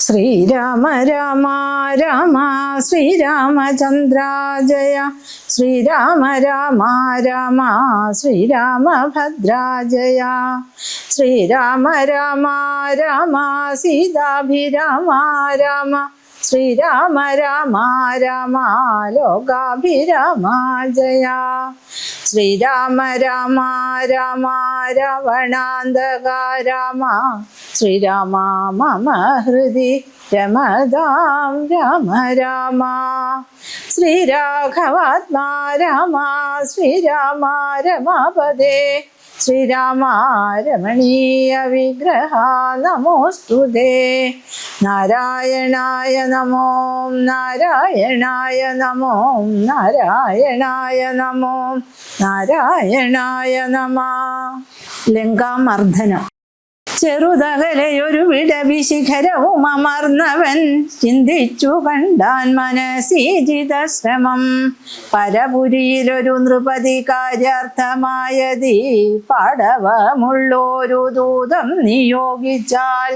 ശ്രീരാമ രാമ രാമ ശ്രീരാമചന്ദ്ര ജയ. ശ്രീരാമ രാമ രാമ ശ്രീരാമഭദ്ര ജയ. ശ്രീരാമ രാമ രാമ സീതാഭിരാമ രാമ. ശ്രീരാമ രാമ രാമ ലോകാഭിരാമ ജയ. ശ്രീരാമ രാമ രാമ രാവണാന്തക രാമ. ശ്രീരാമ മമ ഹൃദി രമതാം രാമ രാമ. ശ്രീരാഘവാത്മാ രാമ ശ്രീരാമ രമാപദേ. ശ്രീരാമ രമണീയ വിഗ്രഹ നമോസ്തുതേ. നാരായണായ നമോ നാരായണായ നമോ നാരായണായ നമോ നാരായണായ നമഃ. ലങ്കാമർദ്ദനം. ചെറുതകലയൊരു വിടവിശിഖരവും അമർന്നവൻ ചിന്തിച്ചു കണ്ടാൻ മനസീജിത ശ്രമം. പരപുരിയിലൊരു നൃപതി കാര്യാർത്ഥമായതീ പാടവമുള്ളൊരു ദൂതം നിയോഗിച്ചാൽ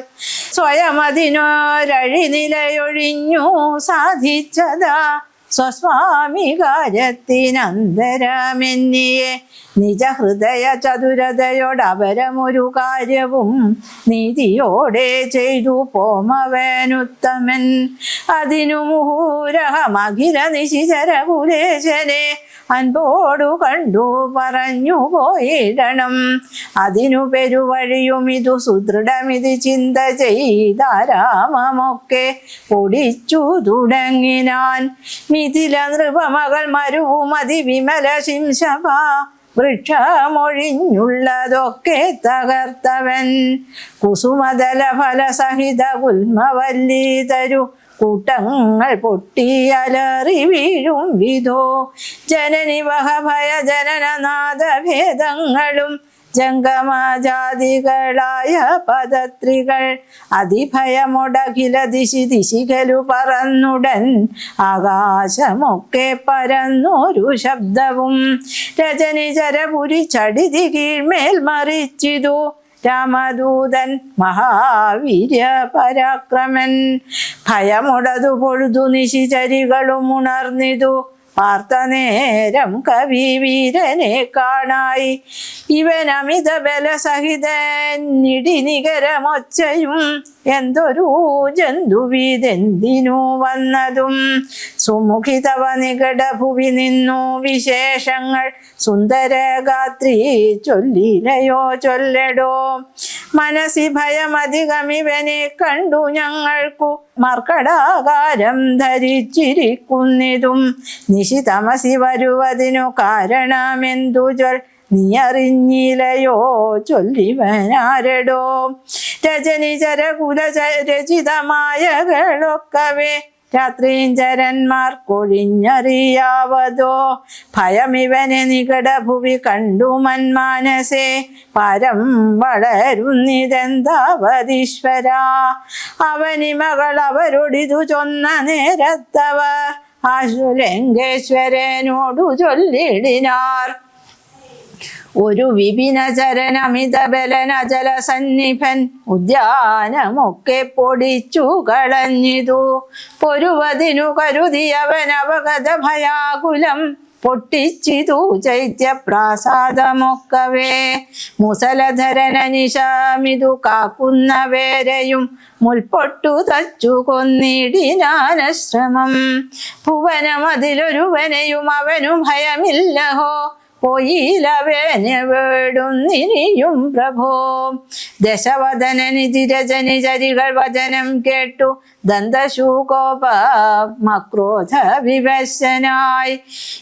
സ്വയം അതിനൊരഴിനിലയൊഴിഞ്ഞു സാധിച്ചതാ സ്വസ്വാമി കാര്യത്തിനന്തരമെന്നിയെ. നിജഹൃദയ ചതുരതയോടപരമൊരു കാര്യവും നീതിയോടെ ചെയ്തു പോമവനുത്തമൻ. അതിനു മുഹൂരഹമഖില നിശിചരകുലേശനെ അൻപോടു കണ്ടു പറഞ്ഞു പോയിടണം. അതിനു പെരുവഴിയും ഇതു സുദൃഢമിതി ചിന്ത ചെയ്താരാമമൊക്കെ പൊടിച്ചു തുടങ്ങിനാൻ. മിഥില നൃപമകൾ മരുവും അതിവിമല ശിംശഭ വൃക്ഷമൊഴിഞ്ഞുള്ളതൊക്കെ തകർത്തവൻ. കുസുമതല ഫലസഹിത ഗുൽമവല്ലി തരു കൂട്ടങ്ങൾ പൊട്ടിയലറി വീഴും വിധോ. ജനനിവഹ ഭയ ജനനനാദഭേദങ്ങളും ജംഗമജാതികളായ പദത്രികൾ അതിഭയമൊടഖില ദിശി ദിശികലു പറന്നുടൻ. ആകാശമൊക്കെ പരന്നൊരു ശബ്ദവും രജനിചരപുരി ചടിതി കീഴ്മേൽ മറിച്ചിതു രാമദൂതൻ മഹാവീര്യ പരാക്രമൻ. ഭയമൊടതു പൊഴുതു നിശിചരികളും ഉണർന്നിതു പാർത്ത നേരം കവി വീരനെ കാണായി. ഇവൻ അമിത ബലസഹിതനിടി നികരമൊച്ചയും എന്തൊരു ജന്തുവിതെന്തിനു വന്നതും. സുമുഖി തവ നികടഭുവി നിന്നു വിശേഷങ്ങൾ സുന്ദരഗാത്രി ചൊല്ലിലയോ ചൊല്ലടോ. മനസ്സി ഭയമധികമിവനെ കണ്ടു ഞങ്ങൾക്കു മർക്കടാകാരം ധരിച്ചിരിക്കുന്നിതും. നിശിതമസി വരുവതിനു കാരണമെന്തു ചൊൽ നീയറിഞ്ഞിലയോ ചൊല്ലിവനാരടോ. രജനിചരകുല രചിതമായകളൊക്കവേ രാത്രീഞ്ചരന്മാർക്കൊഴിഞ്ഞറിയാവതോ. ഭയമിവനെ നികടഭുവി കണ്ടു മന്മാനസേ പരം വളരുന്നിതെന്താവതീശ്വര. അവനിമകൾ അവരൊടിതു ചൊന്ന നേരത്തവർ ആശുലങ്കേശ്വരനോടു ചൊല്ലിടിനാർ. ഒരു വിപിന ചരനമിത ബലനചല സന്നിഭൻ ഉദ്യാനമൊക്കെ പൊടിച്ചു കളഞ്ഞിതു. പൊരുവതിനു കരുതിയവൻ അവഗത ഭയാകുലം പൊട്ടിച്ചിതു ചൈത്യപ്രാസാദമൊക്കവേ. മുസലധരനനിശമിതു കാക്കുന്നവേരെയും മുൽപ്പൊട്ടു തച്ചു കൊന്നിടിനാനശ്രമം. ഭുവനമതിലൊരുവനെയും അവനു ഭയമില്ലഹോ പോയിലവേനെ വേടുന്നിനിയും പ്രഭോ. ദശവദനനിധി രജനിചരികൾ വചനം കേട്ടു ദന്തശൂകോപമക്രോധ വിവശനായി.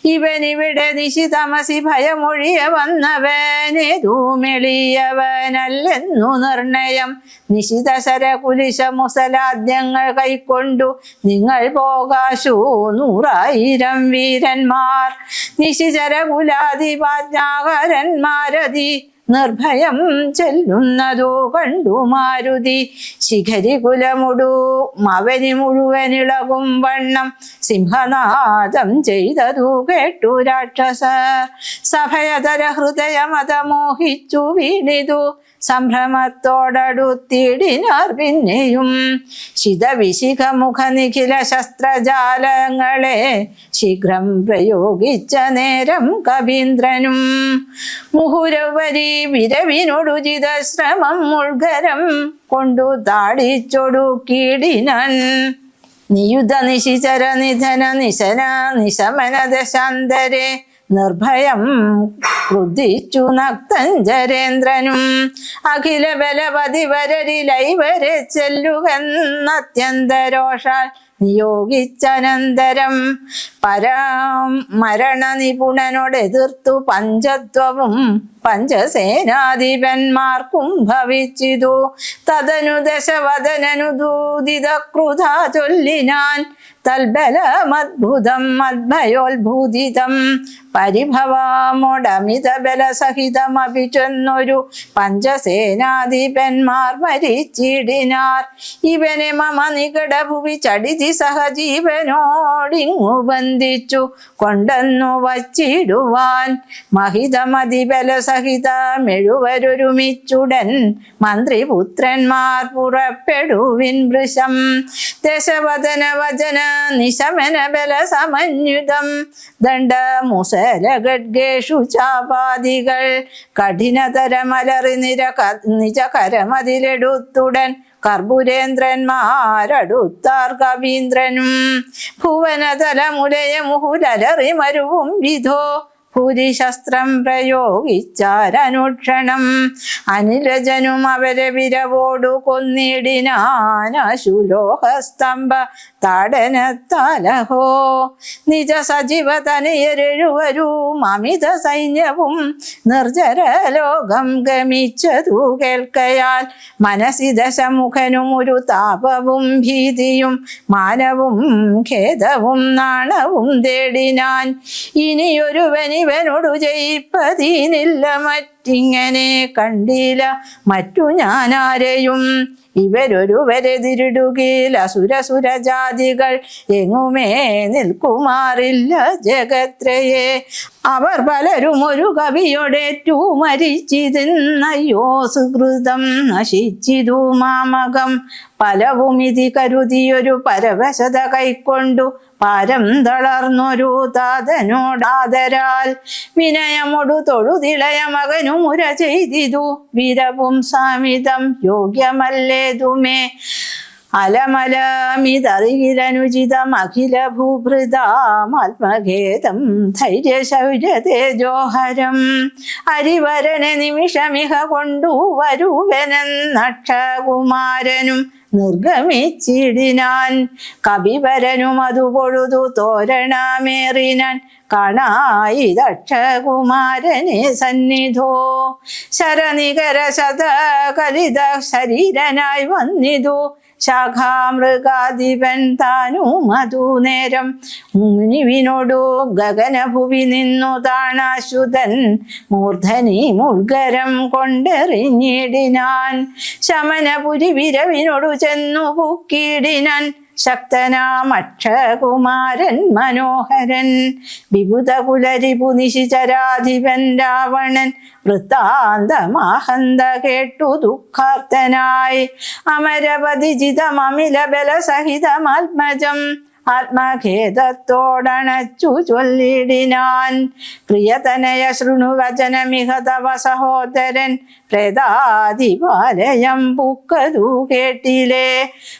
ഇവനിവിടെ നിശിതമസി ഭയമൊഴിയ വന്നവനേതുമെളിയവനല്ലെന്നു നിർണയം. നിശിതശരകുലിശ മുസലാദ്യങ്ങൾ കൈക്കൊണ്ടു നിങ്ങൾ പോകാശു 100,000 വീരന്മാർ. നിശിചരകുലാധിപാജ്ഞാകരന്മാരതി നിർഭയം ചെല്ലുന്നതു കണ്ടു മാരുതി. ശിഖരി കുലമുടു മവനി മുഴുവനിളകും വണ്ണം സിംഹനാദം ചെയ്തതു കേട്ടു രാക്ഷസ. സഭയതര ഹൃദയമത മോഹിച്ചു വീണിതു. സംഭ്രമത്തോടടുത്തിടിനാർ പിന്നെയും. ശിതവിശിഖ മുഖ നിഖില ശസ്ത്രജാലങ്ങളെ ശീഘ്രം പ്രയോഗിച്ച നേരം കവീന്ദ്രനും. മുഹുരവരി വിരവിനൊടുചിത ശ്രമം മുൾഗരം കൊണ്ടു താടിച്ചൊടുക്കിടിനാൻ. നിയുധ നിശിചര നിധന നിശന നിശമന ദശാന്തരെ നിർഭയം ക്രുദ്ധിച്ചു നക്തഞ്ചരേന്ദ്രനും. അഖില ബലപതിവരരിലൈവരെ ചെല്ലുകെന്നത്യന്തരോഷാൽ നിയോഗിച്ചനന്തരം മരണ നിപുണനോടെതിർത്തു പഞ്ചത്വവും പഞ്ചസേനാധിപന്മാർക്കും ഭവിച്ചിതു. തദനു ദശവദനനു ദൂതിത ക്രുധ ചൊല്ലിനാൻ തൽബലമദ്ഭുതം മദ്ഭയോത്ഭൂതിതം. പരിഭവമോടമിത ബലസഹിതമപി ചെന്നൊരു പഞ്ചസേനാധിപന്മാർ മരിച്ചിടിനാർ. ഇവനെ മമ നികടഭുവി ചടിതി സഹജീവനോടിങ്ങു ബന്ധിച്ചു കൊണ്ടെന്നു വച്ചിടുവാൻ. മഹിതമതിബലസഹിതമെഴുവരൊരുമിച്ചുടൻ മന്ത്രിപുത്രന്മാർ പുറപ്പെടുവിൻ വൃശം. ദശവദന വചന നിശമന ബല സമന്യുതം ദണ്ഡമുസലഗഡ്ഗേഷു ചാപാദികൾ കഠിനതരമലറി നിജകരമതിലെടുത്തുടൻ കർപ്പുരേന്ദ്രന്മാരടുത്താർ കവീന്ദ്രനും. ഭുവനതലമുലയ മുഹുലലറി മരുവും വിധോ ഭൂരിശസ്ത്രം പ്രയോഗിച്ചാരനുക്ഷണം. അനിലജനും അവരെ വിരവോടു കൊന്നിടിനാശുലോഹസ്തംഭ താടനത്താലഹോ. നിജ സജീവ തനയരെഴുവരും അമിത സൈന്യവും നിർജര ലോകം ഗമിച്ചതു കേൾക്കയാൽ മനസ്സി ദശമുഖനും ഒരു താപവും ഭീതിയും മാനവും ഖേദവും നാണവും തേടിനാൻ. ഇനിയൊരുവനിവനോടു ജയിപ്പതിനില്ല മറ്റിങ്ങനെ കണ്ടില്ല മറ്റു ഞാനാരെയും. ഇവരൊരുവരെതിരിടുകയിൽ അസുരസുരജാതികൾ എങ്ങുമേ നിൽക്കുമാറില്ല ജഗത്രയെ. അവർ പലരും ഒരു കവിയോടേറ്റു മരിച്ചിരുന്നയ്യോ സുഹൃതം നശിച്ചിതു മാമകം. പലവും ഇതി കരുതിയൊരു പരവശത കൈക്കൊണ്ടു പാരം തളർന്നൊരു താതനോടാദരാൽ വിനയമൊടു തൊഴുതിളയ മകനു മുര ചെയ്തിതു. വിരവും സാമിതം യോഗ്യമല്ലേതുമേ അലമലമിതറിയിലനുചിതം അഖില ഭൂഭൃതാമാത്മഖേദം ധൈര്യശൗര്യതേജോഹരം. അരിവരനെ നിമിഷമിഹ കൊണ്ടു വരുവനെന്നക്ഷകുമാരനും നിർഗമിച്ചിടിനാൻ. കവിവരനും അതു പൊഴുതു തോരണമേറിനാൻ കാണായി ദക്ഷകുമാരനെ സന്നിധോ. ശരനികര ശതകലിത ശരീരനായി വന്നിതു ശാഖാമൃഗാധിപൻ താനും അതു നേരം. മുനിവിനോടു ഗഗനഭുവി നിന്നു താണാശുതൻ മൂർധനി മുൾഗരം കൊണ്ടെറിഞ്ഞിടിനാൻ. ശമനപുരി വിരവിനോടു ചെന്നു പുക്കിടിനാൻ ശക്തനാമക്ഷകുമാരൻ മനോഹരൻ. വിഭുതകുലരിപു നിശിചരാധിപൻ രാവണൻ വൃത്താന്തമാഹന്ത കേട്ടു ദുഃഖാർത്തനായി. അമരപതിജിതമമില ബലസഹിതമാത്മജം ആത്മഖേദത്തോടണച്ചു ചൊല്ലിടിനാൻ. പ്രിയതനയ ശൃണുവചനമിഹ തവ സഹോദരൻ പ്രേതാധിപാലയം പുക്കതു കേട്ടിലേ.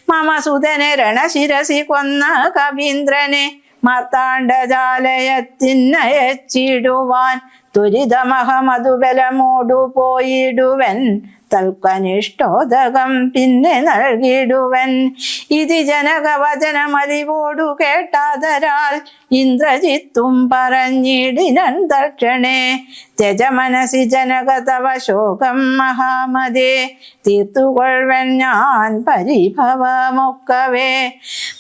മമ സുതനെ രണശിരസി കൊന്ന കവീന്ദ്രനെ മാർത്താണ്ഡജാലയത്തിനയച്ചിടുവാൻ ത്വരിതമഹമതുബലമോടു പോയിടുവൻ. തൽക്കനിഷ്ടോദകം പിന്നെ നൽകിടുവൻ. ഇതി ജനകവചനമലിവോടു കേട്ടാദരാൽ ഇന്ദ്രജിത്തും പറഞ്ഞിടിനൻ തക്ഷണേ. ത്യജമനസി ജനക തവ ശോകം മഹാമതേ തീർത്തുകൊള്ളുവൻ ഞാൻ പരിഭവമൊക്കവേ.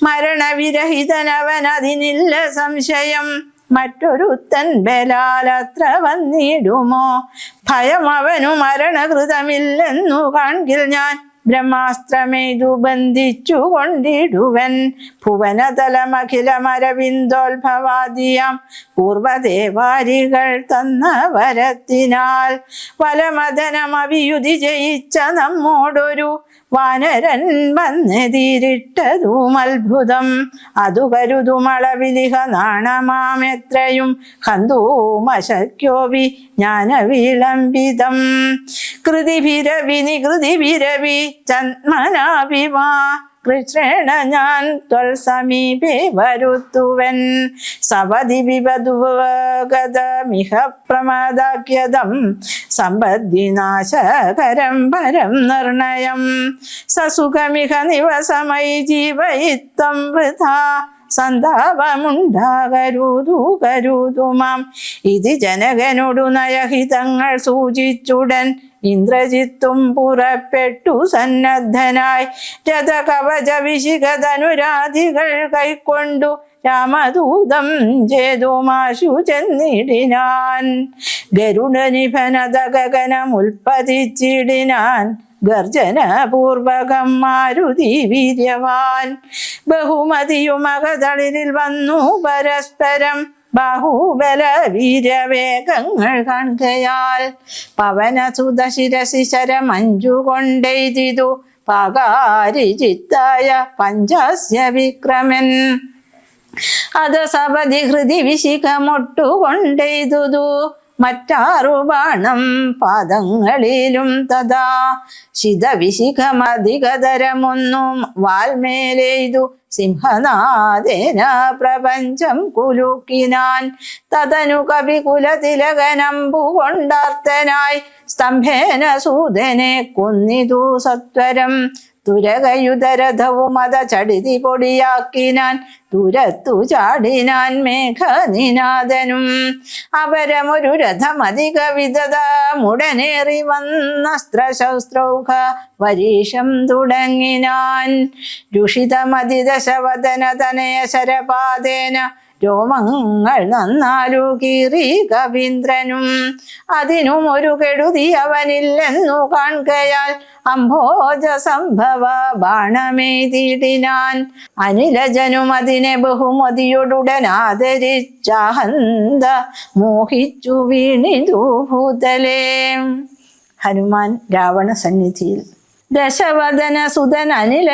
മരണവിരഹിതനവനതിനില്ല സംശയം മറ്റൊരുത്തൻ ബലാലത്ര വന്നിടുമോ? ഭയം അവനു മരണകൃതമില്ലെന്നു കാൺകിൽ ഞാൻ ബ്രഹ്മാസ്ത്രമെയ്തു ബന്ധിച്ചു കൊണ്ടിടുവൻ. ഭുവനതലമഖിലമരവിന്ദോത്ഭവാദിയാം പൂർവദേവാരികൾ തന്ന വരത്തിനാൽ വലമദനമവിയുതി ജയിച്ച നമ്മോടൊരു വാനരൻ വന്നെതിരിട്ടതും അത്ഭുതം. അതു കരുതുമളവിലിഹ നാണമാമെത്രയും ഹന്തൂമശക്യോവി ജ്ഞാനവിളംബിതം. കൃതിഭിരവി നികൃതിഭിരവി ചന്മനാഭിമാ കൃഷ്ണേണ ഞാൻ ത്വൽസമീപേ വരുത്തുവൻ. സപതി വിപദുഗതമിഹ പ്രമദാഖ്യതം സമ്പദ്വിനാശകരം പരം നിർണയം. സസുഖമിഹ നിവസമയി ജീവയിത്വം വൃഥാ സന്താപമുണ്ടാകരുതു മാം. ഇത് ജനകനോടു നയഹിതങ്ങൾ സൂചിച്ചുടൻ ഇന്ദ്രജിത്തും പുറപ്പെട്ടു സന്നദ്ധനായി. രഥകവച വിശിഖധനുരാധികൾ കൈക്കൊണ്ടു രാമദൂതം ചേതുമാശു ചെന്നിടിനാൻ. ഗരുഡനിഭനത ഗഗനമുൽപ്പതിച്ചിടിനാൻ ഗർജനപൂർവകം മാരുതി വീര്യവാൻ. ബഹുമതിയുമകതളിരിൽ വന്നു പരസ്പരം ബാഹുബല വീരവേഗങ്ങൾ കാൺകയാൽ. പവനസുത ശിരസി ശരമഞ്ചു കൊണ്ടെയ്തിതു പാകാരിജിത്തായ പഞ്ചാസ്യ വിക്രമൻ. അത സപതി ഹൃദി വിശിഖമൊട്ടുകൊണ്ടെയ്തുതു മറ്റാറു ബാണം പാദങ്ങളിലും തഥാ. ശിതവിശിഖമധികതരമൊന്നും വാൽമേലെയ്തു സിംഹനാദേന പ്രപഞ്ചം കുലുക്കിനാൻ. തതനു കവികുലതിലകനമ്പു കൊണ്ടാർത്തനായി സ്തംഭേന സൂതനെ കൊന്നിതു സത്വരം. തുരകയുധരഥവും അത ചടിതി പൊടിയാക്കിനാൻ ദൂരത്തു ചാടിനാൻ മേഘനിനാദനും. അപരമൊരു രഥമധിക വിധത മുടനേറി വന്നസ്ത്രശസ്ത്രൗഘ വരീഷം തുടങ്ങിനാൻ. രുഷിതമതിദശവദന തനയ ശരപാതേന രോമങ്ങൾ നന്നാലു കീറി കവീന്ദ്രനും. അതിനും ഒരു കെടുതി അവനില്ലെന്നു കാൺകയാൽ അംഭോജ സംഭവ ബാണമെയ്തിടിനാൻ. അനിലജനും അതിനെ ബഹുമതിയൊടുടനാദരിച്ചാഹന്ത മോഹിച്ചു വീണിതു ഭൂതലേ. ഹനുമാൻ രാവണ സന്നിധിയിൽ. ദശവദന സുതൻ അനില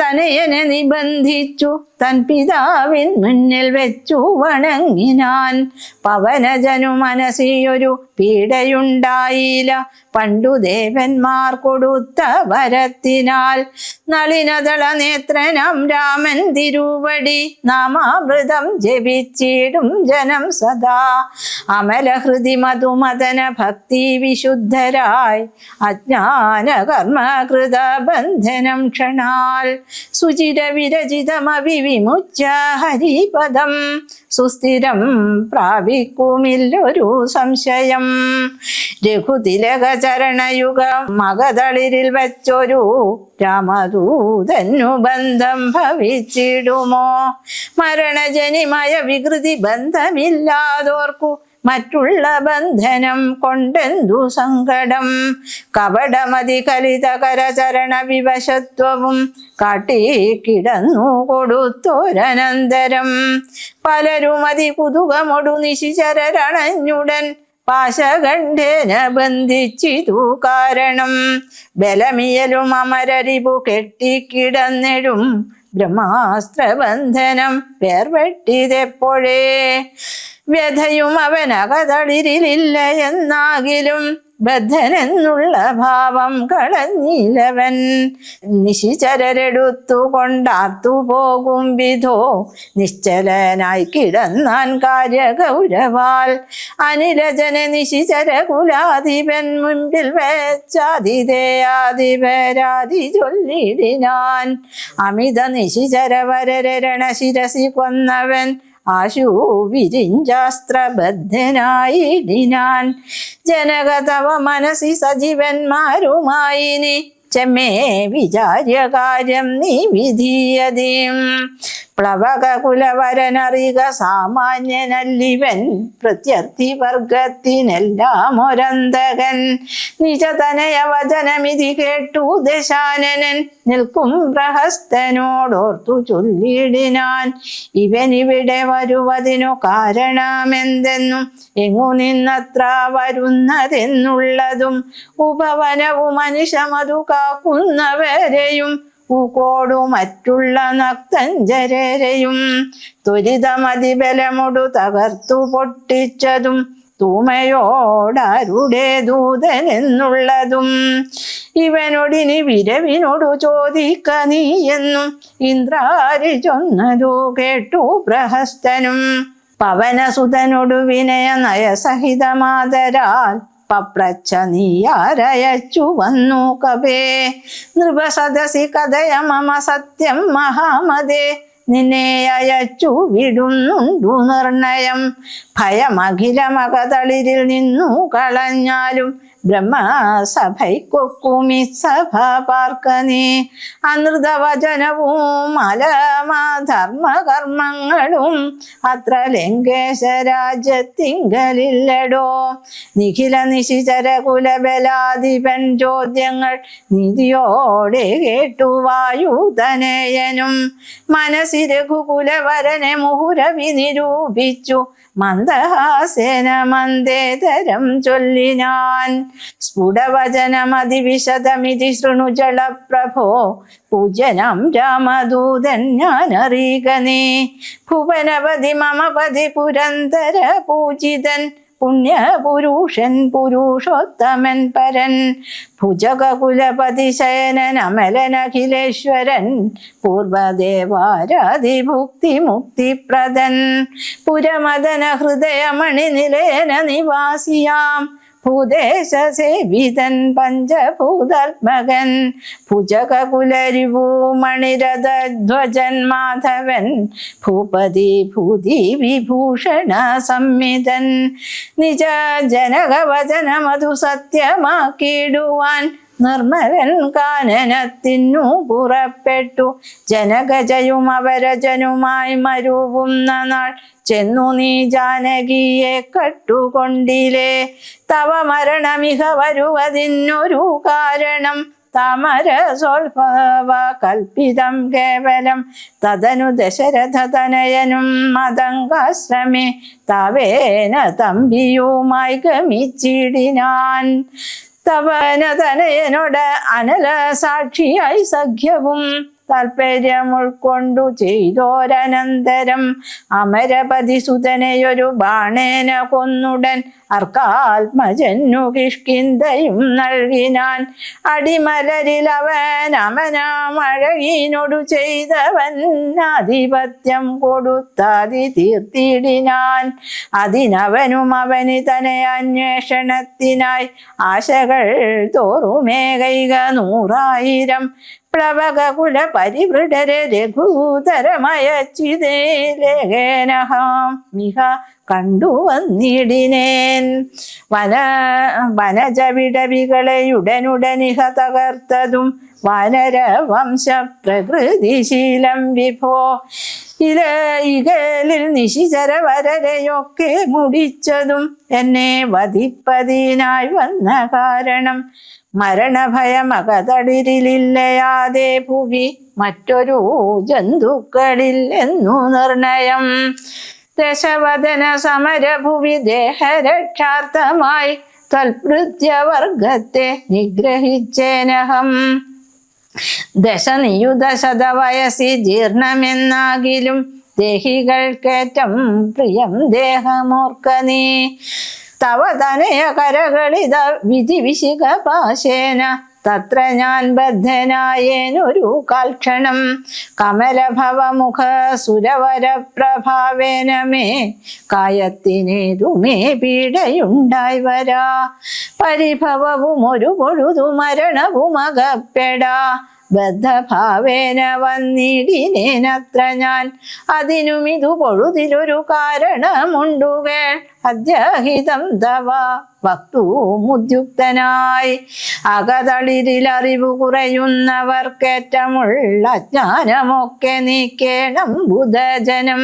തനയനെ നിബന്ധിച്ചു തൻ പിതാവിൻ മുന്നിൽ വെച്ചു വണങ്ങിനാൻ. പവനജനു മനസ്സിയൊരു പീഡയുണ്ടായില്ല പണ്ടു ദേവന്മാർ കൊടുത്ത വരത്തിനാൽ. നളിനദള നേത്രനാം രാമൻ തിരുവടി നാമാമൃതം ജപിച്ചിടും ജനം സദാ. അമലഹൃതി മധുമദന ഭക്തി വിശുദ്ധരായി അജ്ഞാന കർമ്മകൃത ബന്ധനം ക്ഷണാൽ. സുചിര വിരചിതമവിമുച്ച ഹരിപദം സുസ്ഥിരം പ്രാപിക്കുമില്ലൊരു സംശയം. രഘുതിലക ചരണയുഗ മകതളിരിൽ വെച്ചൊരു രാമദൂതന്നു ബന്ധം ഭവിച്ചിടുമോ? മരണജനിമയ വികൃതി ബന്ധമില്ലാതോർക്കു മറ്റുള്ള ബന്ധനം കൊണ്ടെന്തു സങ്കടം. കപടമതി കലിത കരചരണ വിവശത്വവും കാട്ടിക്കിടന്നു കൊടുത്തോരനന്തരം. പലരും അതി കുതുകമൊടു നിശിചരണഞ്ഞുടൻ പാശകണ്ഠേന ബന്ധിച്ചിതു കാരണം. ബലമിയലും അമരരിപു കെട്ടിക്കിടന്നിടും ബ്രഹ്മാസ്ത്രബന്ധനം വേർവെട്ടിതെപ്പോഴേ. വ്യഥയും അവനകതളിരിലില്ല എന്നാകിലും ബദ്ധനെന്നുള്ള ഭാവം കളഞ്ഞിലവൻ. നിശിചരരെടുത്തു കൊണ്ടാർത്തു പോകും വിധോ നിശ്ചലനായി കിടന്നാൻ കാര്യഗൗരവാൽ. അനിലജന നിശിചര കുലാധിപൻ മുൻപിൽ വെച്ചാതിഥേയാധിപരാതി ചൊല്ലിടിനാൻ. അമിത നിശിചര വരരണ ശിരസി കൊന്നവൻ ആശു വിരിഞ്ചാസ്ത്രബദ്ധനായിടിനാൻ. ജനകതവ മനസ്സി സജീവന്മാരുമായി നീ ചെമ്മേ വിചാര്യ കാര്യം നീ വിധീയതീം. പ്ലവക കുലവരനറിക സാമാന്യനല്ലിവൻ പ്രത്യർത്ഥി വർഗത്തിനെല്ലാം ഒരന്തകൻ. നിജതനയ വചനമിതി കേട്ടു ദശാനനൻ നിൽക്കും പ്രഹസ്തനോടോർത്തു ചൊല്ലിടിനാൻ. ഇവനിവിടെ വരുവതിനു കാരണമെന്തെന്നും എങ്ങു നിന്നത്ര വരുന്നതെന്നുള്ളതും ഉപവനവും മനുഷ്യമതു കാക്കുന്നവരെയും ൂക്കോടു മറ്റുള്ള നക്തഞ്ചരരെയും ത്വരിതമതിബലമൊടു തകർത്തു പൊട്ടിച്ചതും തൂമയോടാരുടെ ദൂതനെന്നുള്ളതും ഇവനോടിനി വിരവിനോടു ചോദിക്ക നീ എന്നും ഇന്ദ്രാരി ചൊന്നതു കേട്ടു പ്രഹസ്തനും. പവനസുതനോടു വിനയ നയസഹിതമാതരാൽ പപ്രച്ഛ നീയാരയച്ചു വന്നു കവേ. നൃപസദസി കഥയ മമ സത്യം മഹാമതേ നിന്നെ അയച്ചു വിടുന്നുണ്ടു നിർണയം. ഭയമഖിലമകതളിരിൽ നിന്നു കളഞ്ഞാലും ബ്രഹ്മസഭയ്ക്കൊക്കുമി സഭ പാർക്ക നീ. അനൃതവചനവും അലമധർമ്മകർമ്മങ്ങളും അത്ര ലങ്കേശ രാജ്യത്തിങ്കലില്ലടോ. നിഖില നിശിചര കുലബലാധിപൻ ചോദ്യങ്ങൾ നീതിയോടെ കേട്ടു വായുതനയനും. മനസ്സി രഘുകുലവരനെ മുഹുരവി നിരൂപിച്ചു മന്ദഹാസേന മന്ദേതരം ചൊല്ലിനാൻ. സ്ഫുടവചനമതിവിശദമിതി ശൃണു ജളപ്രഭോ പൂജനം രാമദൂതൻ ഞാനറിയുക നീ. ഭുവനപതി മമപതി പുരന്തര പൂജിതൻ പുണ്യപുരുഷൻ പുരുഷോത്തമൻ പരൻ. ഭുജകുലപതി ശയനൻ അമലനഖിലേശ്വരൻ പൂർവദേവാരാതിഭുക്തി മുക്തിപ്രദൻ. പുരമദന ഹൃദയമണി നിലയന നിവാസിയാം ഭൂദേശസേവിതൻ പഞ്ചഭൂതാത്മകൻ. ഭുജകുലരിഭൂമണിരഥധ്വജൻ മാധവൻ ഭൂപതി ഭൂതി വിഭൂഷണ സംമിതൻ. നിജ ജനകവചനമതു സത്യമാക്കിടുവാൻ നിർമ്മലൻ കാനനത്തിനു പുറപ്പെട്ടു. ജനകജയും അവരജനുമായി മരുവുന്ന നാൾ ചെന്നു നീ ജാനകിയെ കട്ടുകൊണ്ടിലേ. തവ മരണമിഹ വരുവതിനൊരു കാരണം താമരസോത്ഭവ കൽപ്പിതം കേവലം. തദനു ദശരഥതനയനും മതങ്കാശ്രമേ താവേന തമ്പിയുമായി ഗമിച്ചിടിനാൻ. തവനതനയനോട് അനല സാക്ഷിയായി സഖ്യവും താൽപര്യം ഉൾക്കൊണ്ടു ചെയ്തോരനന്തരം അമരപതി സുതനെയൊരു ബാണേന കൊന്നുടൻ അർക്കാത്മജന്നു കിഷ്കിന്ധയും നൽകിനാൻ. അടിമലരിൽ അവൻ അമനാമഴകിനോടു ചെയ്തവൻ ആധിപത്യം കൊടുത്താതി തീർത്തിടിനാൻ. അതിനവനും അവനി തന്നെ അന്വേഷണത്തിനായി ആശകൾ തോറുമേകൈക 100,000 പ്ലവക കുല പരിവൃഢരെ രഘൂതരമയച്ചിതേ ലേഖനഹാം മിഹ കണ്ടുവന്നിടിനേൻ. വനജവിടവികളെയുടനുടനിഹ തകർത്തതും വാനരവംശ പ്രകൃതിശീലം വിഭോ. ഇകലിൽ നിശിചരവരരെയൊക്കെ മുടിച്ചതും എന്നെ വധിപ്പതിനായി വന്ന കാരണം മരണഭയമകതളിരിലില്ലയാതെ ഭുവി മറ്റൊരു ജന്തുക്കളിൽ എന്നു നിർണയം. ദശവദന സമരഭുവി ദേഹരക്ഷാർത്ഥമായി തൽപൃത്യവർഗത്തെ നിഗ്രഹിച്ചേനഹം. ദശനിയുതശതവയസി ജീർണമെന്നാകിലും ദേഹികൾക്കേറ്റം പ്രിയം ദേഹമോർക്ക നീ. തവ തനയ കരകളിത വിധിവിശിക പാശേന തത്ര ഞാൻ ബദ്ധനായേനൊരു കാൽക്ഷണം. കമലഭവമുഖ സുരവര പ്രഭാവേന മേ കായത്തിനേതുമേ പീഡയുണ്ടായി വരാ. പരിഭവവും ഒരു പൊഴുതു മരണവും അകപ്പെടാ. ബദ്ധഭാവേന വന്നിടിനേനത്ര ഞാൻ അതിനുമിതു പൊഴുതിലൊരു കാരണമുണ്ടുകേൾ. അദ്യഹിതം തവ വക്തൂമുദ്യുക്തനായി. അകതളിരിലറിവു കുറയുന്നവർക്കേറ്റമുള്ള ജ്ഞാനമൊക്കെ നീക്കേണം ബുധജനം.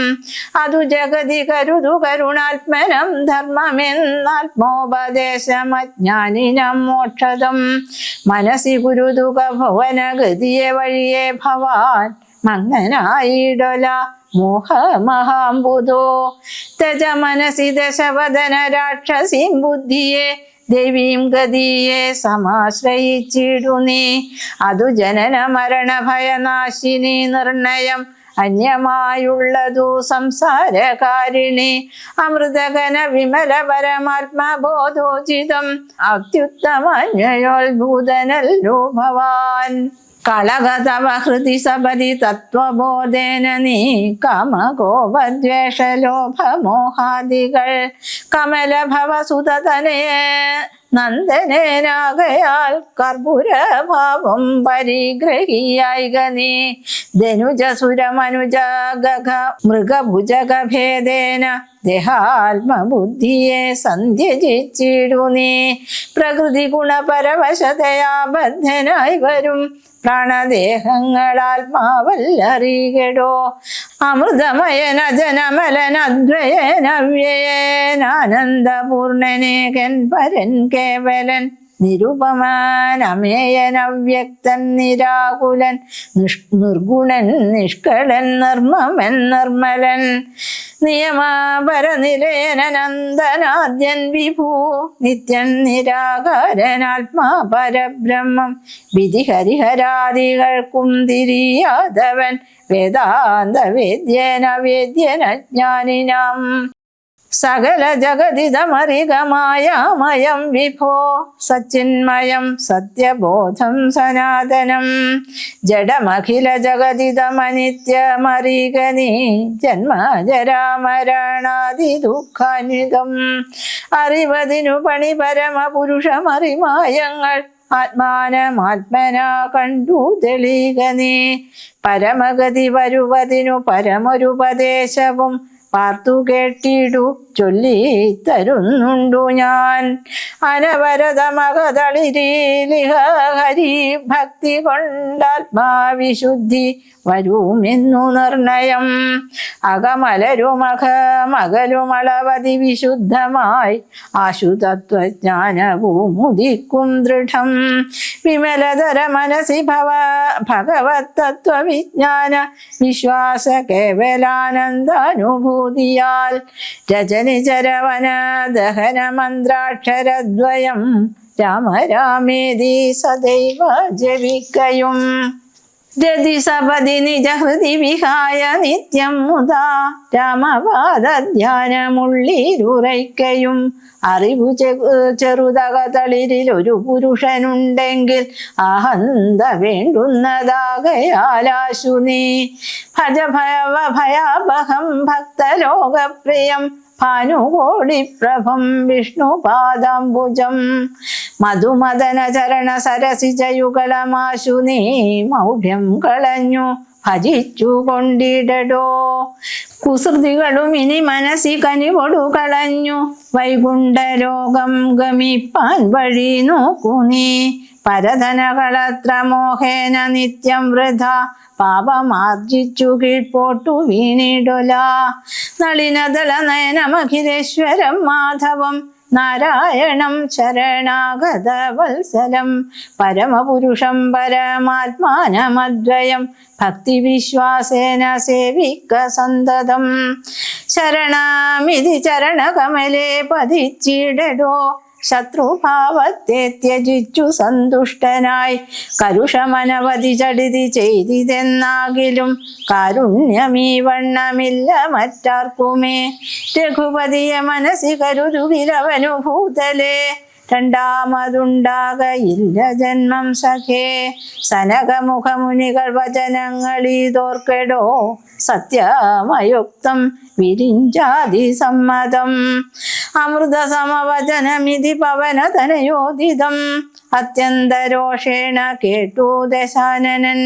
അതു ജഗതി കരുതു കരുണാത്മനം ധർമ്മമെന്നാത്മോപദേശമജ്ഞാനിനം മോക്ഷദം. മനസി കുരുതുക ഭുവനഗതിയെ വഴിയെ ഭവാൻ മഗ്നനായിടൊല മോഹമഹാംബുധോ. തജ മനസി ദശവദന രാക്ഷസീം ബുദ്ധിയെ ദേവീം ഗതിയെ സമാശ്രയിച്ചിടു നീ. അതു ജനന മരണ ഭയനാശിനി നിർണയം അന്യമായുള്ളതു സംസാരകാരിണി. അമൃതഗന വിമല പരമാത്മബോധോചിതം അത്യുത്തമന്യോത്ഭൂതനല്ലോ ഭവാൻ. കളകതവ ഹൃദി സപതി തത്വബോധേന നീ കാമകോപദ്വേഷലോഭമോഹാദികൾ കമലഭവസുതനയെ നന്ദനേനാകയാൽ കർപ്പൂരഭാവം പരിഗ്രഹിയായിക നീ. ധനുജസുരമനുജ ഗഗ മൃഗഭുജഗഭേദേന ദേഹാത്മബുദ്ധിയെ സന്ധ്യജിച്ചിടു നീ. പ്രകൃതി ഗുണപരവശതയാ ബദ്ധനായി വരും പ്രാണദേഹങ്ങളാത്മാവല്ലറികടോ. അമൃതമയനജനമലനദ്വയനവ്യയനാനന്ദപൂർണനേകൻ പരൻ കേവലൻ നിരുപമാൻ അമേയൻ അവ്യക്തൻ നിരാകുലൻ നിർഗുണൻ നിഷ്കളൻ നിർമ്മമൻ നിർമ്മലൻ നിയമപരനിലയനനന്ദനാദ്യൻ വിഭൂ നിത്യൻ നിരാകാരൻ ആത്മാ പരബ്രഹ്മം. വിധി ഹരിഹരാദികൾക്കും തിരിയാതവൻ വേദാന്ത വേദ്യനവേദ്യനജ്ഞാനിനാം. സകല ജഗതിതമറികമായാമയം വിഭോ സച്ചിന്മയം സത്യബോധം സനാതനം. ജഡമഖില ജഗതിതമനിത്യമറികനീ ജന്മജരാമരണാദി ദുഃഖാന്വിതം. അറിവതിനു പണി പരമപുരുഷമറിമായങ്ങൾ ആത്മാനമാത്മനാ കണ്ടു തെളിക നീ. പരമഗതി വരുവതിനു പരമൊരുപദേശവും പാർത്തു കേട്ടിടു ചൊല്ലി തരുന്നുണ്ടു ഞാൻ. അനവരതമകതളിരിലിഹ ഹരി ഭക്തി കൊണ്ടാത്മാവിശുദ്ധി വരുമെന്നു നിർണയം. അകമലരുമകമകലുമളവതി വിശുദ്ധമായി ആശുതത്വജ്ഞാനവും ഉദിക്കും ദൃഢം. വിമലതര മനസി ഭഗവത്തത്വവിജ്ഞാന വിശ്വാസ കേവലാനന്ദാനുഭൂതിയാൽ രജനിചരവന ദഹന മന്ത്രാക്ഷരദ്വയം രാമ രാമേതി സദൈവ ജപിക്കയും. രതി സപതി നിജഹൃതി വിഹായ നിത്യം മുതാ രാമപാദധ്യാനമുള്ളിലുറയ്ക്കയും. അറിവു ചെറുതകതളിരിൽ ഒരു പുരുഷനുണ്ടെങ്കിൽ അഹന്ത വേണ്ടുന്നതാകയാലാശു നീ. ഭജ ഭയാപഹം ഭക്തലോകപ്രിയം ഭാനുകോടിപ്രഭം വിഷ്ണുപാദാംബുജം. മധുമദന ചരണ സരസിജയുഗളമാശു നീ മൗഢ്യം കളഞ്ഞു ഭജിച്ചു കൊണ്ടിടടോ. കുസൃതികളും ഇനി മനസ്സി കനിവൊടു കളഞ്ഞു വൈകുണ്ഠലോകം ഗമിപ്പാൻ വഴി നോക്കൂ നീ. പരധനകളത്ര മോഹേന നിത്യം വൃഥ പാപമാർജിച്ചു കീഴ്പോട്ടു വീണിടൊല. നളിനദള നയനമഖിലേശ്വരം മാധവം നാരായണം ശരണാഗത വത്സലം. പരമപുരുഷം പരമാത്മാനമദ്വയം ഭക്തിവിശ്വാസേന സേവിക്ക സന്തതം. ശരണമിതി ചരണകമലേ പതിച്ചിടടോ. ശത്രുഭാവത്തെ ത്യജിച്ചു സന്തുഷ്ടനായി കരുഷമനവധി ചടിതി ചെയ്തിതെന്നാകിലും കാരുണ്യമീ വണ്ണമില്ല മറ്റാർക്കുമേ. രഘുപതിയെ മനസ്സി കരുതുകിലവനു ഭൂതലേ രണ്ടാമതുണ്ടാകയില്ല ജന്മം സഖേ. സനകമുഖമുനികൾ വചനങ്ങളീതോർക്കെടോ സത്യമയുക്തം വിരിഞ്ചാതി സമ്മതം. അമൃതസമവചനമിതി പവനതനയോദിതം അത്യന്തരോഷേണ കേട്ടു ദശാനനൻ.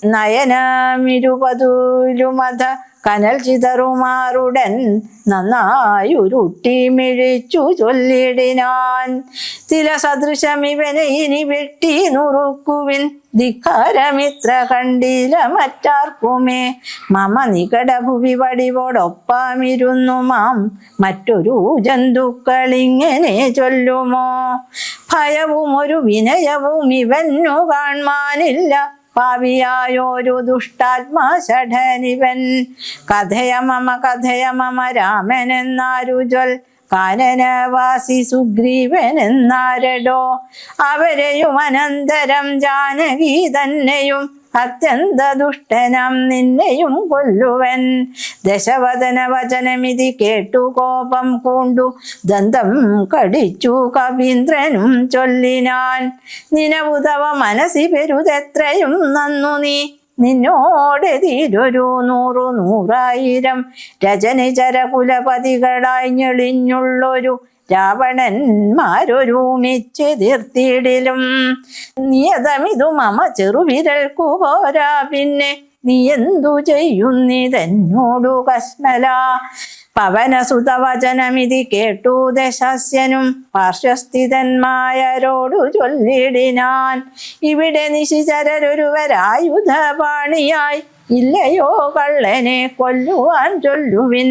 നയനമിരുപതുലുമത കനൽ ചിതറുമാറുടൻ നന്നായുരുട്ടി മിഴിച്ചു ചൊല്ലിടിനാൻ. ചില സദൃശം ഇവനെ ഇനി വെട്ടി നുറുക്കുവിൻ, ധിക്കാരമിത്ര കണ്ടില്ല മറ്റാർക്കുമേ. മമ നികടഭുവി വടിവോടൊപ്പമിരുന്നു മാം മറ്റൊരു ജന്തുക്കളിങ്ങനെ ചൊല്ലുമോ. ഭയവും ഒരു വിനയവും ഇവന്നു കാൺമാനില്ല, പാവിയായൊരു ദുഷ്ടാത്മാ ഷഠനിവൻ. കഥയ മമ രാമനെന്നാരു ചൊൽ, കാനനവാസി സുഗ്രീവൻ എന്നാരടോ. അവരെയും അനന്തരം ജാനകി തന്നെയും അത്യന്ത ദുഷ്ടനം നിന്നെയും കൊല്ലുവൻ. ദശവദന വചനമിതി കേട്ടു കോപം പൂണ്ടു ദന്തം കടിച്ചു കവീന്ദ്രനും ചൊല്ലിനാൻ. നിനവുതവ മനസ്സി പെരുതെത്രയും നന്നു നീ, നിന്നോടെതിരൊരു 100,000 രജനിചര കുലപതികളായി ഞെളിഞ്ഞുള്ളൊരു രാവണന്മാരൊരുമിച്ചെതിർത്തിടിലും. നിയതമിതു മമ ചെറുവിരൽക്കു പോരാ, പിന്നെ നീ എന്തു ചെയ്യുന്നിതെന്നോടു കശ്മല. പവനസുതവചനമിതി കേട്ടു ദശാസ്യനും പാർശ്വസ്ഥിതന്മാരോടു ചൊല്ലിടിനാൻ. ഇവിടെ നിശിചരൊരുവരായുധപാണിയായി ഇല്ലയോ കള്ളനെ കൊല്ലുവാൻ ചൊല്ലുവിൻ.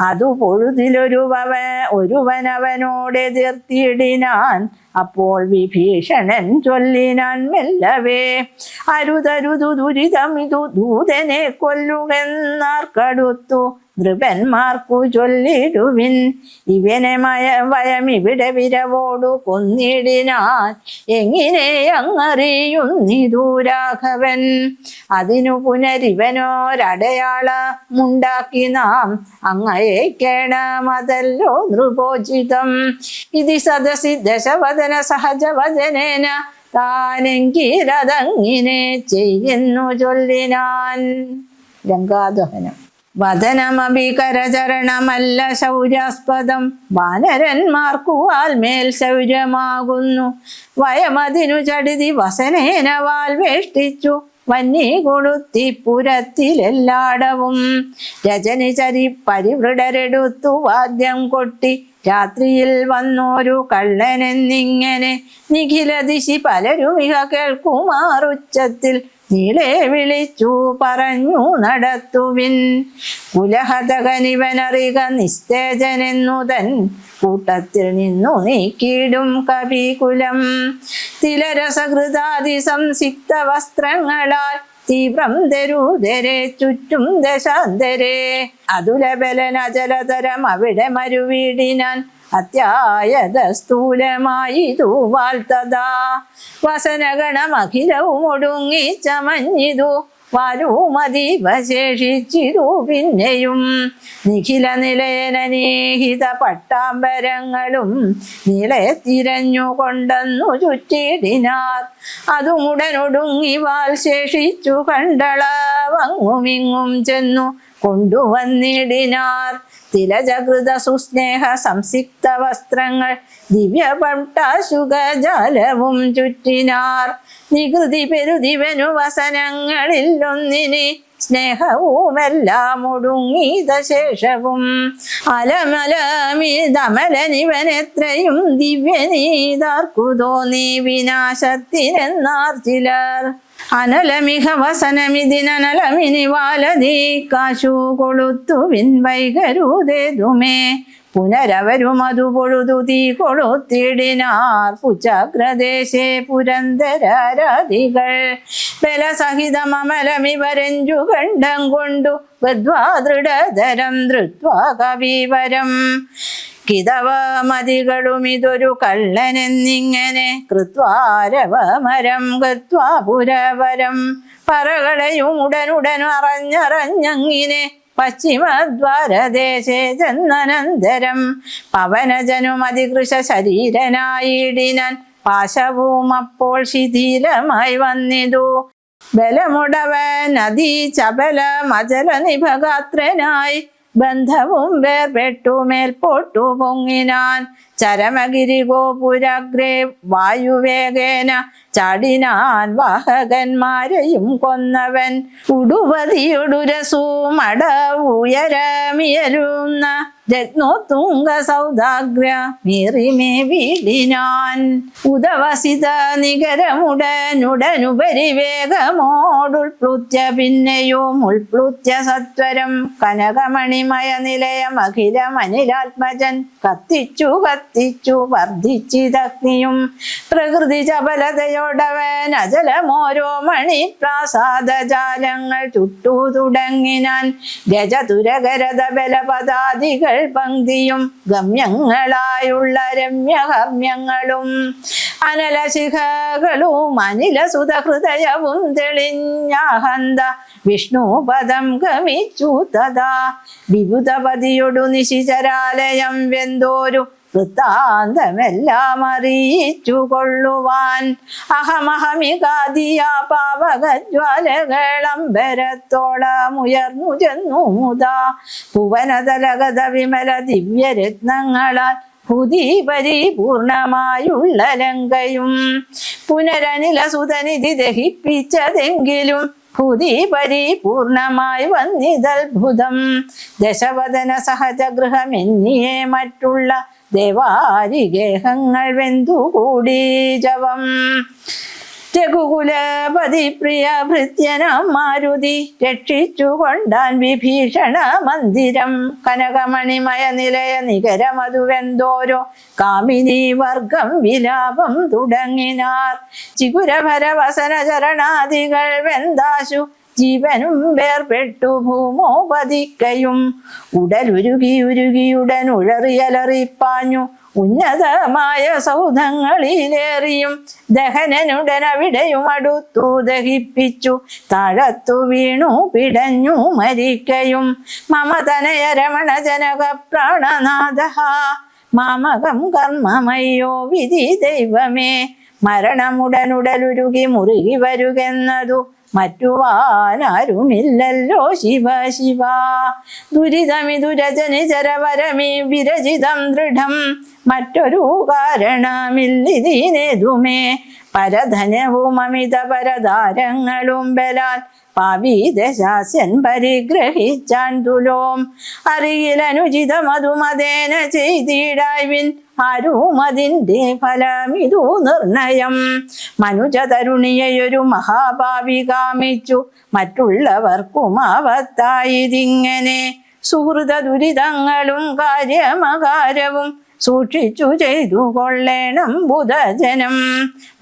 അതു ഒരുവനവനോടെതിർത്തിയിടിനാൻ. അപ്പോൾ വിഭീഷണൻ ചൊല്ലിനാൻ മെല്ലവേ, അരുതരുതു ദുരിതമിതു ദൂതനെ കൊല്ലുകെന്നാർക്കടുത്തു നൃപന്മാർക്കു ചൊല്ലിടുവിൻ. ഇവനെ വയമിവിടെ വിരവോടു കൊന്നിടിനാൻ, എങ്ങനെ അങ്ങറിയുന്നിതു രാഘവൻ. അതിനു പുനരിവനോരടയാളമുണ്ടാക്കി നാം അങ്ങയേക്കേണമതല്ലോ നൃപോചിതം. ഇതി സദസി ദശവദന സഹജവദനേന താനെങ്കിലതങ്ങിനെ ചെയ്യുന്നു ചൊല്ലിനാൻ. ലങ്കാദഹനം. വദനമഭികരചരണമല്ല ശൗര്യാസ്പദം, വാനരന്മാർക്കു വാൽമേൽ ശൗര്യമാകുന്നു. വയമതിനു ചടിതി വസനേന വാൽ വേഷ്ടിച്ചു വന്നി കൊളുത്തി പുരത്തിലെല്ലാടവും. രജനിചരി പരിവൃഢരെടുത്തു വാദ്യം കൊട്ടി രാത്രിയിൽ വന്നോരു കള്ളനെന്നിങ്ങനെ നിഖില ദിശി പലരുമിക കേൾക്കുമാറുച്ചത്തിൽ നീളെ വിളിച്ചു പറഞ്ഞു നടത്തുവിൻ. കുലഹതകനിവനറിക നിസ്തേജനെന്നുതൻ കൂട്ടത്തിൽ നിന്നു നീക്കിയിടും കവികുലം. തിലരസഹൃദാതി സംസിക്ത വസ്ത്രങ്ങളാൽ തീവ്രം തെരുതരെ ചുറ്റും ദശാന്തരെ. അതുലബലനചലതരം അവിടെ മരുവീടിനാൻ അത്യായത സ്ഥൂലമായി തൂവാൽത്തതാ. വസനഗണമഖിലവും ഒടുങ്ങി ചമഞ്ഞിതു, വാലുമതീവശേഷിച്ചിതു പിന്നെയും. നിഖില നിലയനീഹിത പട്ടാമ്പരങ്ങളും നീളെ തിരഞ്ഞുകൊണ്ടെന്നു ചുറ്റിടിനാർ. അതുമുടനൊടുങ്ങി വാൽ ശേഷിച്ചു കണ്ടളവങ്ങുമിങ്ങും ചെന്നു കൊണ്ടുവന്നിടിനാർ. തിലജകൃത സുസ്നേഹ സംസിക്ത വസ്ത്രങ്ങൾ ദിവ്യപട്ടാശുകജാലവും ചുറ്റിനാർ. നികൃതി പെരുതിവനു വസനങ്ങളിൽ ഒന്നിനി സ്നേഹവുമെല്ലാം ഒടുങ്ങിത ശേഷവും. അലമലമിതമലനിവനെത്രയും ദിവ്യനീതാർക്കു തോന്നി വിനാശത്തിനെന്നാർ ചിലർ. അനലമിഹ വസനമിതിനലമിനി വാലതീ കാശു കൊളുത്തു വിൻവൈകരുതേതുമേ. പുനരവരും അതു പൊഴുതു തീ കൊളുത്തിടിനാർ പുചാഗ്രദേശേ പുരന്തരാരാധികൾ. ബലസഹിതമലമിവരഞ്ചു ഖണ്ഡം കൊണ്ടു ബദ്ധ്വാ ദൃഢതരം ധൃത്വാ കവീവരം. കിതവമതികളും ഇതൊരു കള്ളനെന്നിങ്ങനെ കൃത്വാരവമരം ഗത്വാ പുരവരം. പറകളയും ഉടനുടൻ അറിഞ്ഞറിഞ്ഞങ്ങിനെ പശ്ചിമദ്വാരദേശേ ചെന്നനന്തരം. പവനജനുമതികൃശ ശരീരനായിടിനാൻ പാശവും അപ്പോൾ ശിഥിലമായി വന്നിതു. ബലമുടവൻ നദീ ചപല മജല നിഭഗാത്രനായി ബന്ധവും വേർപെട്ടു മേൽപോട്ടു പൊങ്ങിനാൻ. ചരമഗിരിഗോപുരാഗ്രേ വായുവേഗേന ചാടിനാൻ വാഹകന്മാരെയും കൊന്നവൻ. ഉടുപതിയൊടുരസവും അടവുയരമിയലുന്ന രത്നോത്തുംഗ സൗദാഗ്ര മീറിമേ വീടിനാൻ. ഉദവസിത നികരമുടനുടനുപരി വേഗമോടുൾപ്ലുത്യ പിന്നെയും ഉൾപ്ലുത്യ സത്വരം കനകമണിമയ നിലയം അഖിലമനിലാത്മജൻ കത്തിച്ചു കത്തിച്ചു വർദ്ധിച്ചിതഗ്നിയും. പ്രകൃതി ചപലതയോടവൻ അജലമോരോ മണിപ്രാസാദജാലങ്ങൾ ചുട്ടു തുടങ്ങിനാൻ. ഗജതുരകരത ബലപദാദികൾ പങ്ക്തിയും ഗമ്യങ്ങളായുള്ള രമ്യകർമ്മ്യങ്ങളും അനലശിഖകളും അനിലസുതഹൃദയവും തെളിഞ്ഞാഹന്ത വിഷ്ണുപദം ഗമിച്ചു തഥാ. വിഭുതപതിയൊടു നിശിചരാലയം വെന്തോരു വൃത്താന്തമെല്ലാം അറിയിച്ചു കൊള്ളുവാൻ. അഹമഹമികാദിയ പാവകജ്വാലകളമ്പരത്തോളമുയർന്നു ചെന്നു മുതാ. ഭുവനതലഗത വിമല ദിവ്യരത്നങ്ങളാൽ ഭൂതി പരിപൂർണമായുള്ള ലങ്കയും പുനരനിലസുതനിധി ദഹിപ്പിച്ചതെങ്കിലും ഭൂതി പരിപൂർണമായി വന്നിതത്ഭുതം. ദശവദന സഹജഗൃഹമെന്നിയെ മറ്റുള്ള ദേവാരിഗേഹങ്ങൾ വെന്തുകൂടി ജവം. രഘുകുലപതി പ്രിയ ഭൃത്യനം മാരുതി രക്ഷിച്ചു കൊണ്ടാൻ വിഭീഷണ മന്ദിരം. കനകമണിമയ നിലയ നികരമതുവെന്തോരോ കാമിനി വർഗം വിലാപം തുടങ്ങിനാർ. ചിഗുരഭരവസന ചരണാദികൾ വെന്താശു ജീവനും വേർപെട്ടു ഭൂമോപതിക്കയും. ഉടലുരുകിയുരുകിയുടൻ ഉഴറിയലറിപ്പാഞ്ഞു ഉന്നതമായ സൗധങ്ങളിലേറിയും. ദഹനനുടനവിടെയും അടുത്തു ദഹിപ്പിച്ചു താഴത്തു വീണു പിടഞ്ഞു മരിക്കയും. മമതനയ രമണ ജനക പ്രാണനാഥ മാമകം കർമ്മമയ്യോ വിധി ദൈവമേ. മരണമുടനുടലുരുകി മുറുകി വരുകെന്നതു മറ്റുവാനാരുമില്ലല്ലോ ശിവ ശിവ. ദുരിതമിതുരജനി ചരവരമീ വിരചിതം ദൃഢം മറ്റൊരു കാരണമില്ലിതിനേതുമേ. പരധനവും അമിത പരധാരങ്ങളും ബലാൽ പാപീദശാസ്യൻ പരിഗ്രഹിച്ചാൻ തുലോം. അറിയിലനുചിതമതുമതേന ചെയ്തിടായ്വിൻ ആരും അതിൻ്റെ ഫലമിതു നിർണയം. മനുജ തരുണിയൊരു മഹാഭാവി കാമിച്ചു മറ്റുള്ളവർക്കും ആപത്തായതിങ്ങനെ. സുഹൃത ദുരിതങ്ങളും കാര്യമകാരവും സൂക്ഷിച്ചു ചെയ്തു കൊള്ളേണം ബുധജനം.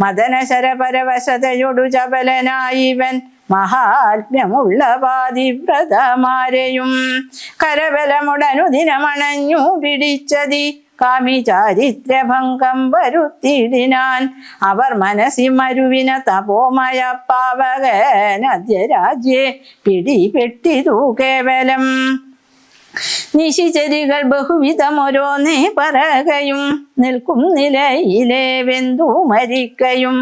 മദനശരപരവശതയൊടു ചപലനായിവൻ മഹാത്മ്യമുള്ള പാതിവ്രതമാരെയും കരബലമുടനു ദിനമണഞ്ഞു പിടിച്ചതി കാമി ചാരിത്രഭംഗം വരുത്തിടിനാൻ. അവർ മനസ്സി മരുവിന തപോമയ പാവകനദ്യ രാജ്യേ പിടിപെട്ടിതു കേവലം. നിശിചരികൾ ബഹുവിധമോരോന്നേ പറകയും നിൽക്കും നിലയിലെ വെന്തു മരിക്കയും.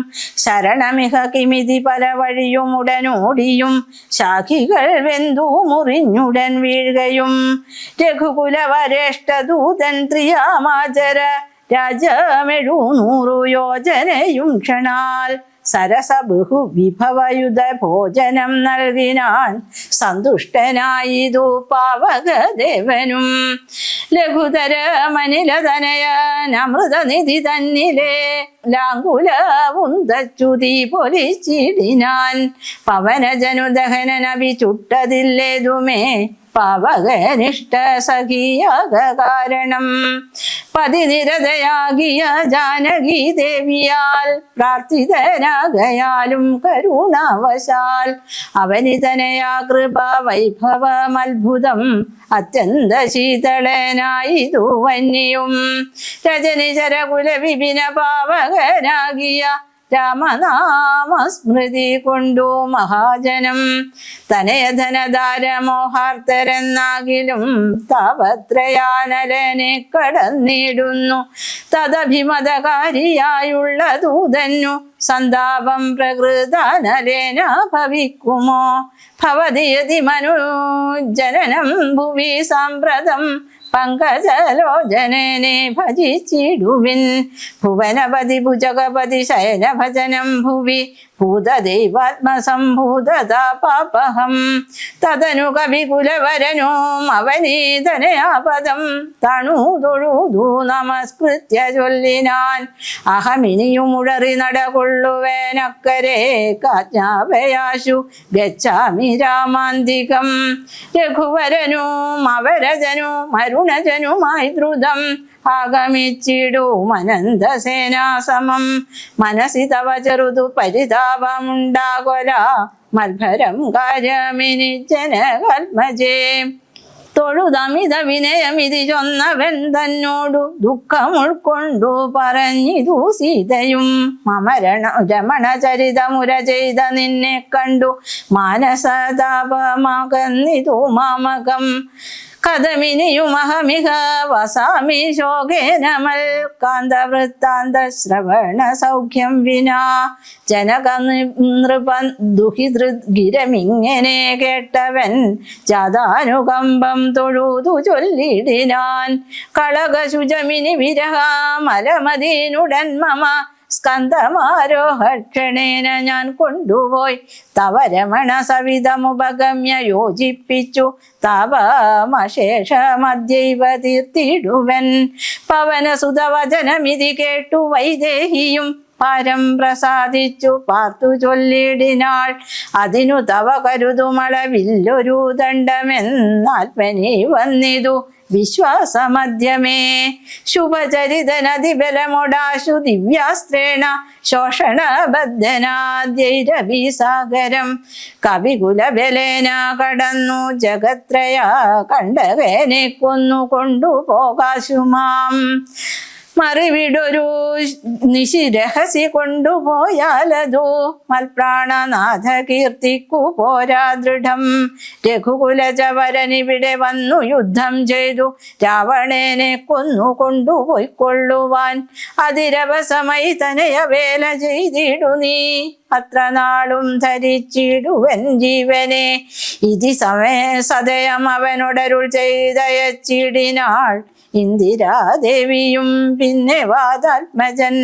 ശരണമിഹ കിമിതി പല വഴിയും ഉടനോടിയും ശാഖികൾ വെന്തു മുറിഞ്ഞുടൻ വീഴുകയും. രഘുകുലവരേഷ്ഠദൂതൻ ത്രിയാമാചര രാജമെഴുന്നൂറു യോജനയും ക്ഷണാൽ സരസ ബഹുവിഭവയുധ ഭോജനം നൽകിനാൻ സന്തുഷ്ടനായിതു പാവകദേവനും. ലഘുതര മനിലതനയനമൃതനിധി തന്നിലെ ലാങ്കുലവും തച്ചുതി പൊലിച്ചിടിനാൻ. പവനജനുദഹനനവി ചുട്ടതില്ലേതുമേ പാവകനിഷ്ഠ സഖിയാക കാരണം. പതിനിരതയാകിയ ജാനകി ദേവിയാൽ പ്രാർത്ഥിതനാകയാലും കരുണാവശാൽ അവനിതനയാ കൃപ വൈഭവമത്ഭുതം അത്യന്ത ശീതളനായിതു വന്യയും. രജനിചരകുല വിപിന പാവകനാകിയ രാമനാമസ്മൃതി കൊണ്ടു മഹാജനം തനയധനധാരമോഹാർത്തരെന്നാകിലും താപത്രയാനലനെ കടന്നിടുന്നു. തദഭിമതകാരിയായുള്ള ദൂതന്നു സന്താപം പ്രകൃതാനലേന ഭവിക്കുമോ. ഭവതിയതി മനുജനനം ഭുവി സാമ്പ്രതം പങ്കജലോചനനെ ഭജിച്ചിടുവിൻ. ഭുവനപതി ഭുജഗപതി ശയനഭജനം ഭുവി ഭൂതദൈവാത്മസംഭൂതതാപാപഹം. തതനു കവികുലവരനോ അവനീതനയാപദം തണു തൊഴുതു നമസ്കൃത്യ ചൊല്ലിനാൻ. അഹമിനിയും ഉഴറി നടകൊള്ളുവേനക്കരെ കാജ്ഞാപയാശു ഗച്ഛാമി രാമാന്തികം. രഘുവരനും അവരജനും അരുണജനുമായി ദ്രുതം ആഗമിച്ചിടുമനന്തസേനാസമം. മനസി തവ ചെറുതു പരിതാപമുണ്ടാകൊല മത്ഭരം കാര്യമിനി ജനകൽമജേ. തൊഴുതമിത വിനയമിതി ചൊന്നവൻ തന്നോടു ദുഃഖം ഉൾക്കൊണ്ടു പറഞ്ഞിതു സീതയും. രമണ ചരിതമുര ചെയ്ത നിന്നെ കണ്ടു മാനസതാപമകന്നിതു മാമകം. കഥമിനിയുമഹമിഹ വസാമി ശോകേനമൽ കാന്തവൃത്താന്ത ശ്രവണ സൗഖ്യം വിനാ. ജനക നൃപ ദുഹിതൃഗിരമിങ്ങനെ കേട്ടവൻ ജാതാനുകമ്പം തൊഴുതു ചൊല്ലിടിനാൻ. കളകശുചമിനി വിരഹമലമതീനുടൻ മമ സ്കന്ധമാരോഹക്ഷണേന ഞാൻ കൊണ്ടുപോയി തവ രമണ സവിധമുപഗമ്യ യോജിപ്പിച്ചു താപമശേഷമദ്യൈവ തീർത്തിടുവൻ. പവനസുതവചനമിതി കേട്ടു വൈദേഹിയും പാരം പ്രസാദിച്ചു പാർത്തു ചൊല്ലിടിനാൾ. അതിനു തവ കരുതുമളവില്ലൊരു ദണ്ഡമെന്നാൽപ്പനി വന്നിതു വിശ്വാസമധ്യമേ. ശുഭചരിതനതിബലമൊടാശു ദിവ്യാസ്ത്രേണ ശോഷണബദ്ധനാദ്യൈരവിസാഗരം. കവികുലബലേന കടന്നു ജഗത്രയ കണ്ടകനെ കൊന്നു കൊണ്ടുപോകാശുമാം. മറിവിടൊരു നിശിരഹസി കൊണ്ടുപോയാലതു മൽപ്രാണനാഥ കീർത്തിക്കു പോരാ ദൃഢം. രഘുകുലചവരനിവിടെ വന്നു യുദ്ധം ചെയ്തു രാവണനെ കൊന്നു കൊണ്ടുപോയിക്കൊള്ളുവാൻ. അതിരവസമായി തനയ വേല ചെയ്തിടു നീ അത്ര നാളും ധരിച്ചിടുവൻ ജീവനെ. ഇതി സദയം അവനോടരുൾ ചെയ്തയച്ചിടിനാൾ ഇന്ദിരാദേവിയും. പിന്നെ വാതാത്മജൻ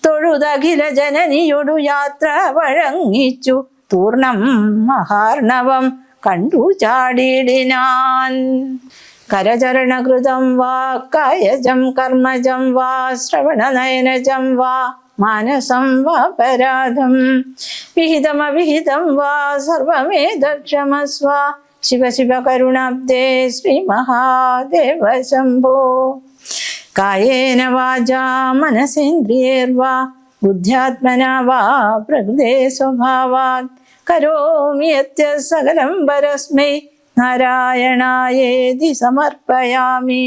തൊഴുതഖില ജനനിയൊടു യാത്ര വഴങ്ങിച്ചു പൂർണം മഹാർണവം കണ്ടു ചാടിടിനാൻ. കരചരണകൃതം വാ കായജം കർമ്മജം വാ ശ്രവണനയനജം വാ മാനസം വാപരാധം. വിഹിതമവിഹിതം വാ സർവമേതക്ഷമസ്വ. ശിവ ശിവ കരുണാബ്ദേ ശ്രീ മഹാദേവ ശംഭോ. കായേന വാചാ മനസേന്ദ്രിയേർവാ ബുദ്ധ്യാത്മനാ വാ പ്രകൃതേ സ്വഭാവാത് കരോമി യത്യ സകലം പരസ്മൈ നാരായണായേതി സമർപ്പയാമി.